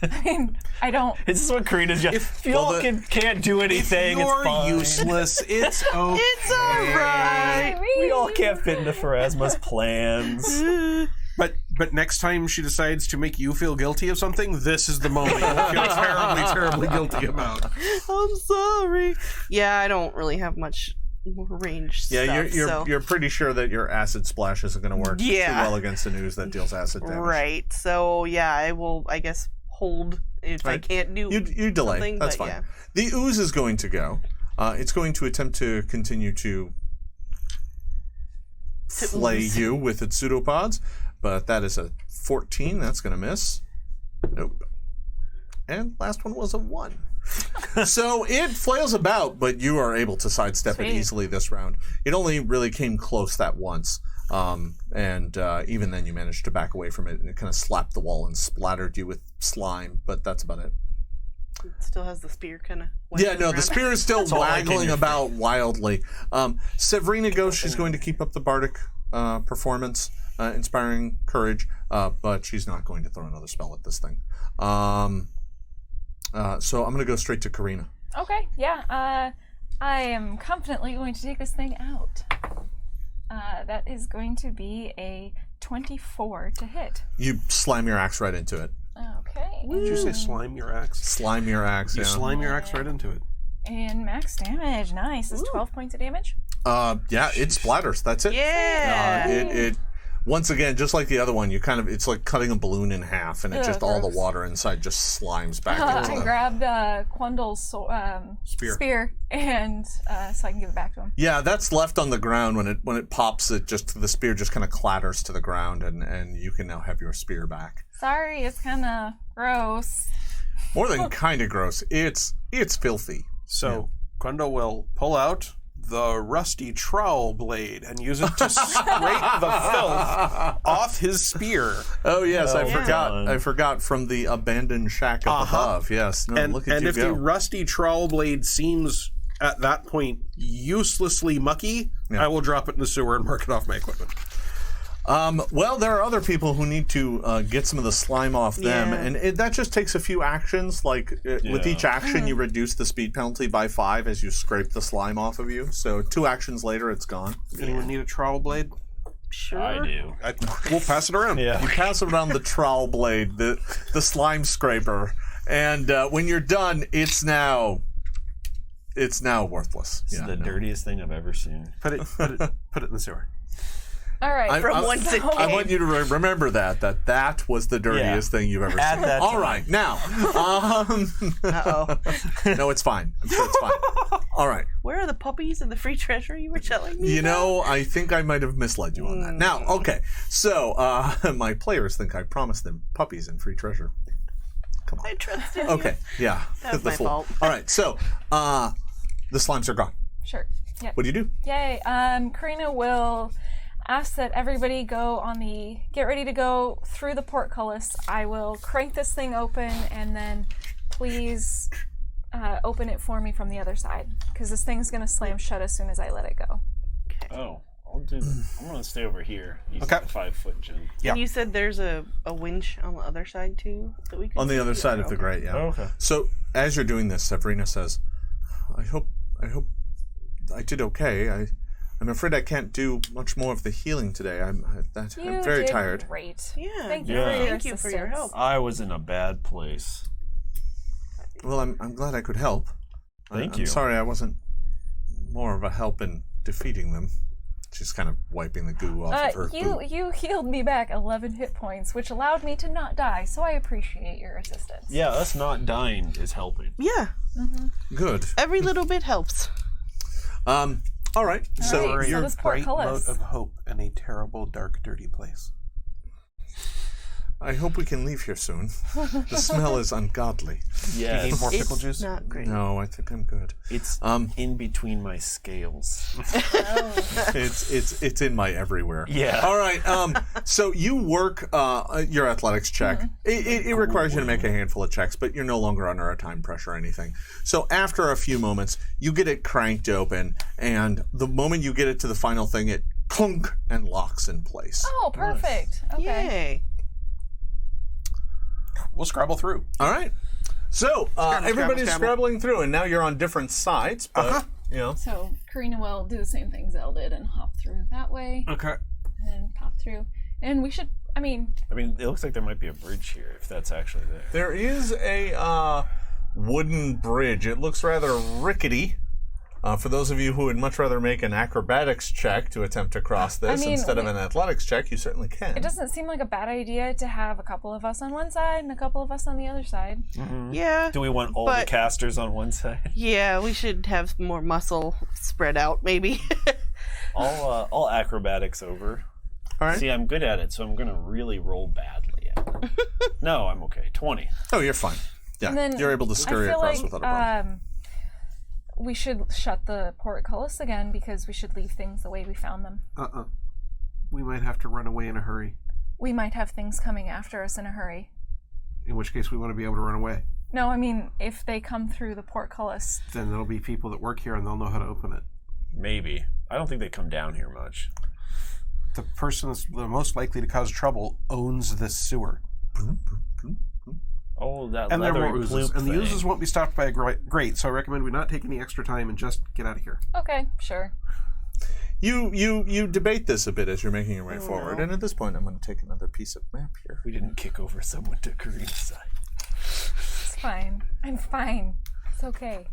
I mean, I don't. This is what Karina's job. If you all can't do anything, You're it's fine. useless. It's okay. It's alright. We all can't fit into Pharasma's plans. But next time she decides to make you feel guilty of something, this is the moment you'll feel terribly, terribly guilty about. I'm sorry. Yeah, I don't really have much range Yeah, stuff. you're pretty sure that your acid splash isn't going to work Yeah. too well against an ooze that deals acid damage. Right. So yeah, I will. I guess hold if I Right. can't do. You delay. something, That's but fine. yeah. The ooze is going to go. It's going to attempt to continue to flay ooze. you with its pseudopods, but that is a 14. That's going to miss. Nope. And last one was a 1. So it flails about, but you are able to sidestep it Sweet. easily this round. It only really came close that once. And even then you managed to back away from it, and it kind of slapped the wall and splattered you with slime, but that's about it. It still has the spear kind of. Yeah, no, the spear is still waggling about wildly. Severina goes, she's going to keep up the bardic performance, inspiring courage, but she's not going to throw another spell at this thing. So I'm going to go straight to Carina. Okay, yeah. I am confidently going to take this thing out. That is going to be a 24 to hit. You slam your axe right into it. Okay. Did you say slime your axe? Slime your axe, You yeah. slime your axe right into it. And max damage. Nice. Is 12 points of damage? Yeah, it splatters. That's it. Yeah. It once again, just like the other one, it's like cutting a balloon in half, and it just all the gross. water inside just slimes back into I them. grabbed Qundle's spear and so I can give it back to him. Yeah, that's left on the ground when it pops. The spear just kind of clatters to the ground, and you can now have your spear back. Sorry, it's kind of gross. More than kind of gross. It's filthy. So Qundle will pull out the rusty trowel blade and use it to scrape the filth off his spear. Oh yes, I yeah. forgot. I forgot from the abandoned shack up above. Yes, no, And, look at and you if go. the rusty trowel blade seems at that point uselessly mucky, I will drop it in the sewer and mark it off my equipment. Well, there are other people who need to get some of the slime off them, Yeah. and that just takes a few actions. Like with each action, you reduce the speed penalty by 5 as you scrape the slime off of you. So 2 actions later, it's gone. Anyone need a trowel blade? Sure. I do. We'll pass it around. Yeah. You pass around the trowel blade, the slime scraper, and when you're done, it's now worthless. It's the dirtiest thing I've ever seen. Put it in the sewer. All right. From whence it I came. want you to remember that was the dirtiest thing you've ever At seen. that All time. right, now. Uh-oh. No, it's fine. I'm sure it's fine. All right. Where are the puppies and the free treasure you were telling me You about? know, I think I might have misled you on that. Now, okay. So, my players think I promised them puppies and free treasure. Come on. I trusted you. Okay, yeah. That was the my fool. fault. All right, so, the slimes are gone. Sure. Yep. What do you do? Yay. Carina will ask that everybody get ready to go through the portcullis. I will crank this thing open and then please open it for me from the other side because this thing's going to slam shut as soon as I let it go. Oh, I'll do that. I'm going to stay over here. Use Okay. the 5-foot gym. Yeah. And you said there's a winch on the other side too that we can On the other side of the grate, yeah. Oh, okay. So, as you're doing this, Severina says, I hope I did okay. I'm afraid I can't do much more of the healing today. I'm very did tired. Great. Yeah. Thank you Yeah. for your Thank you for your assistance. help. I was in a bad place. Well, I'm glad I could help. Thank I'm you. sorry I wasn't more of a help in defeating them. She's kind of wiping the goo off of her boot. You healed me back 11 hit points, which allowed me to not die, so I appreciate your assistance. Yeah, us not dying is helping. Yeah. Good. Every little bit helps. All right. So right, so you're this Bright portcullis. note of hope in a terrible, dark, dirty place. I hope we can leave here soon. The smell is ungodly. You Yes. need more pickle It's juice? not great. No, I think I'm good. It's in between my scales. It's in my everywhere. Yeah. All right. So you work your athletics check. It requires you to make a handful of checks, but you're no longer under a time pressure or anything. So after a few moments, you get it cranked open, and the moment you get it to the final thing, it clunk and locks in place. Oh, perfect. Okay. Yay. We'll scrabble through. All right. So everybody's scrabble. scrabbling through, and now you're on different sides. But you know, So Carina will do the same thing Zell did and hop through that way Okay. and pop through. And we should, I mean, it looks like there might be a bridge here, if that's actually there. there is a wooden bridge. It looks rather rickety. For those of you who would much rather make an acrobatics check to attempt to cross this I mean, instead of an athletics check, you certainly can. it doesn't seem like a bad idea to have a couple of us on one side and a couple of us on the other side. Yeah. Do we want all the But- casters on one side? Yeah, we should have more muscle spread out, maybe. All acrobatics over. All right. See, I'm good at it, so I'm going to really roll badly at it. No, I'm okay. 20. Oh, you're fine. Yeah, And then you're able to scurry I feel across like, without a problem. we should shut the portcullis again because we should leave things the way we found them. We might have to run away in a hurry. We might have things coming after us in a hurry. In which case, we want to be able to run away. No, I mean, if they come through the portcullis. Then there'll be people that work here and they'll know how to open it. Maybe. I don't think they come down here much. The person that's the most likely to cause trouble owns this sewer. Oh, that And there are leather more oozes. bloop And the thing. oozes won't be stopped by a grate, so I recommend we not take any extra time and just get out of here. Okay, sure. You debate this a bit as you're making your way forward, and at this point, I'm going to take another piece of map here. We didn't kick over someone to Carina's side. It's fine. I'm fine. It's okay.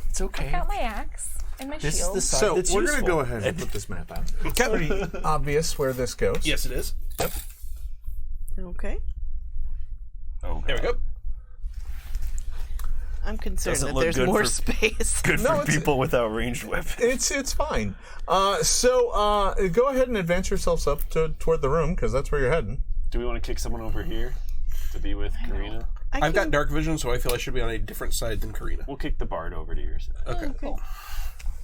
It's okay. I got my axe and my This is shield. the side So that's we're going to useful. go ahead and put this map out. It's pretty obvious where this goes. Yes, it is. Yep. Okay. Oh, There we go. I'm concerned Doesn't that look there's good more for- space. Good No, for it's- people without ranged weapons. It's fine. So go ahead and advance yourselves up toward the room, because that's where you're heading. Do we want to kick someone over here to be with Carina? I've got dark vision, so I feel I should be on a different side than Carina. We'll kick the bard over to your side. Okay. Cool.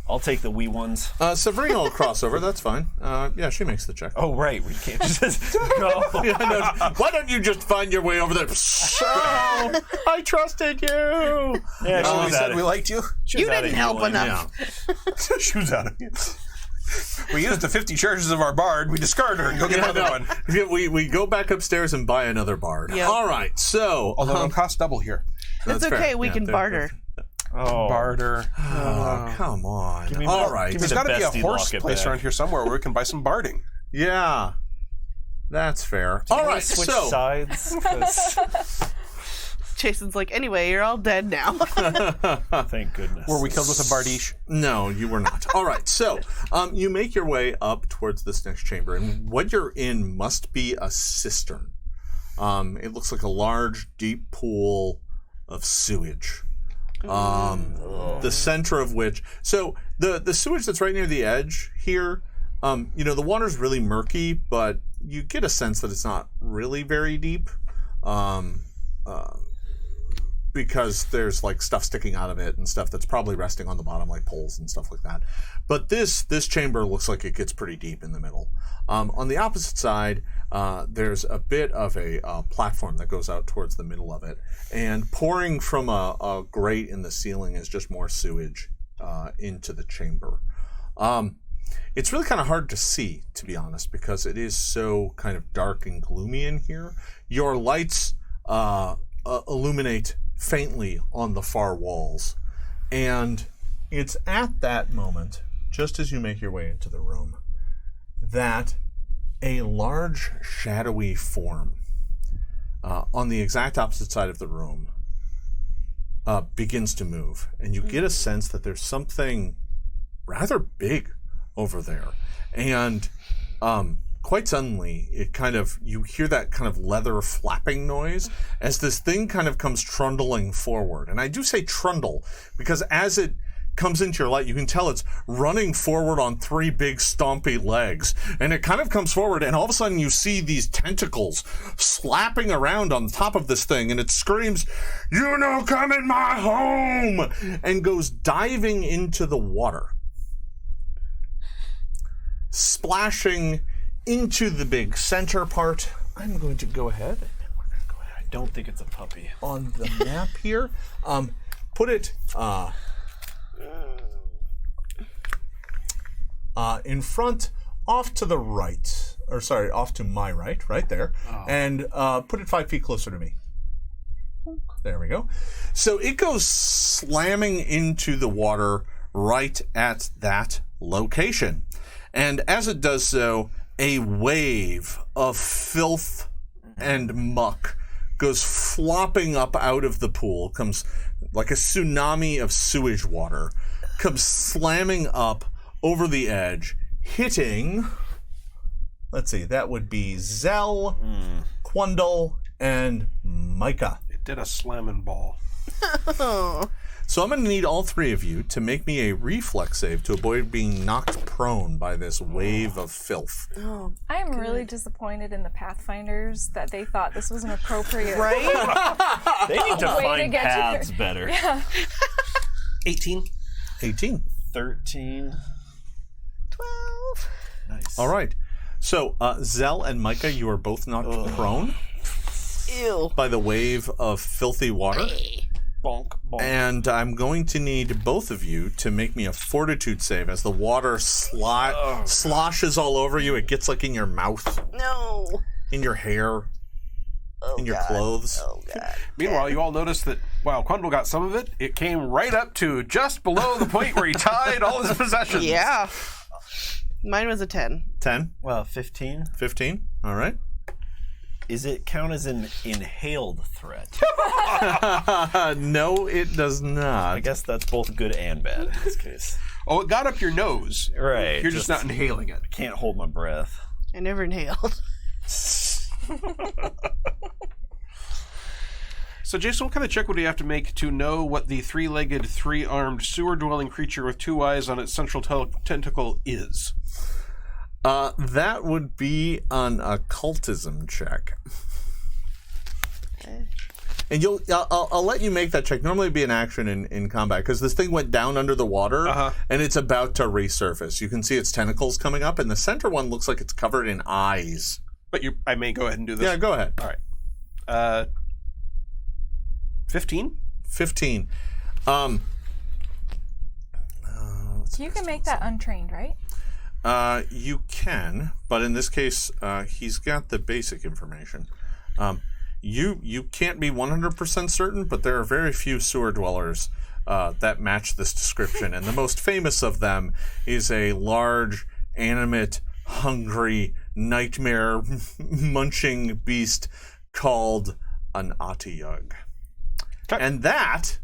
I'll take the wee ones. Sabrina will cross over, that's fine. Yeah, she makes the check. Oh, right. We can't just go. Yeah, no, why don't you just find your way over there? Oh, I trusted you. Yeah, Oh, she we was said out we of, liked you? she You was out didn't of help healing. enough. She was out of here. We used the 50 charges of our bard. We discard her and go get another one. Yeah, we go back upstairs and buy another bard. Yeah. All right, so Although it'll cost double here. It's that's fair. okay. We Yeah, can they're- barter. Oh, Barter. Oh, come on. me All the- right. give me There's the got to be bestie a horse locket place back. around here somewhere where we can buy some barding. Yeah, that's fair. All right, Switch so sides. 'Cause- Jason's like, anyway, you're all dead now. Thank goodness. Were we killed with a bardiche? no, you were not. All right, so you make your way up towards this next chamber, and what you're in must be a cistern. It looks like a large, deep pool of sewage. The center of which, so the sewage that's right near the edge here, the water's really murky, but you get a sense that it's not really very deep, because there's like stuff sticking out of it and stuff that's probably resting on the bottom, like poles and stuff like that. But this chamber looks like it gets pretty deep in the middle. On the opposite side, there's a bit of a platform that goes out towards the middle of it, and pouring from a grate in the ceiling is just more sewage into the chamber. It's really kind of hard to see, to be honest, because it is so kind of dark and gloomy in here. Your lights illuminate faintly on the far walls, and it's at that moment, just as you make your way into the room, that a large shadowy form on the exact opposite side of the room begins to move, and you get a sense that there's something rather big over there, and quite suddenly you hear that kind of leather flapping noise as this thing kind of comes trundling forward. And I do say trundle because as it comes into your light, you can tell it's running forward on three big stompy legs, and it kind of comes forward, and all of a sudden you see these tentacles slapping around on top of this thing, and it screams, "You no come in my home," and goes diving into the water, splashing into the big center part. I'm going to go ahead and we're going to go ahead I don't think it's a puppy. on the map here. Put it in front, off to the right, or sorry, off to my right there, and put it 5 feet closer to me. There we go. So it goes slamming into the water right at that location. And as it does so, a wave of filth and muck goes flopping up out of the pool, comes like a tsunami of sewage water, comes slamming up over the edge, hitting, let's see, that would be Zell, Qundle, and Mikah. It did a slamming ball. Oh. So I'm going to need all three of you to make me a reflex save to avoid being knocked prone by this wave of filth. Oh. I am really disappointed in the Pathfinders that they thought this was an appropriate Right? They need to Way to find get to paths their- better. 18. 18. 13. 12. Nice. All right. So Zell and Mikah, you are both knocked prone. Ew. by the wave of filthy water. Bonk, bonk. And I'm going to need both of you to make me a fortitude save as the water sloshes all over you. It gets like in your mouth, No. in your hair, in your clothes. Oh, God. Meanwhile, you all notice that while Qundle got some of it, it came right up to just below the point where he tied all his possessions. Yeah. Mine was a 10. 10? Well, 15. 15? All right. Is it count as an inhaled threat? No, it does not. I guess that's both good and bad in this case. Oh, it got up your nose. Right. You're just not inhaling it. Can't hold my breath. I never inhaled. So, Jason, what kind of check would you have to make to know what the three-legged, three-armed, sewer-dwelling creature with two eyes on its central tentacle is? That would be an occultism check. Okay. And I'll let you make that check. Normally it'd be an action in combat, because this thing went down under the water, and it's about to resurface. You can see its tentacles coming up, and the center one looks like it's covered in eyes. But I may go ahead and do this. Yeah, go ahead. All right. 15? 15. You can make that untrained, right? You can, but in this case, he's got the basic information. You can't be 100% certain, but there are very few sewer dwellers that match this description, and the most famous of them is a large, animate, hungry, nightmare-munching beast called an Atiyug. Okay. And that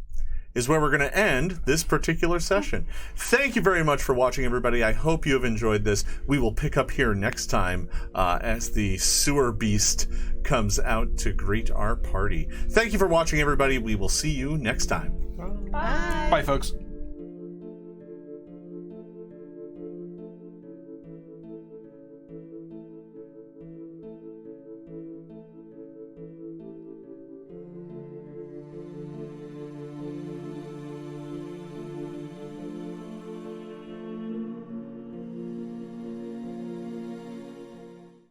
is where we're going to end this particular session. Thank you very much for watching, everybody. I hope you have enjoyed this. We will pick up here next time as the sewer beast comes out to greet our party. Thank you for watching, everybody. We will see you next time. Bye. Bye, folks.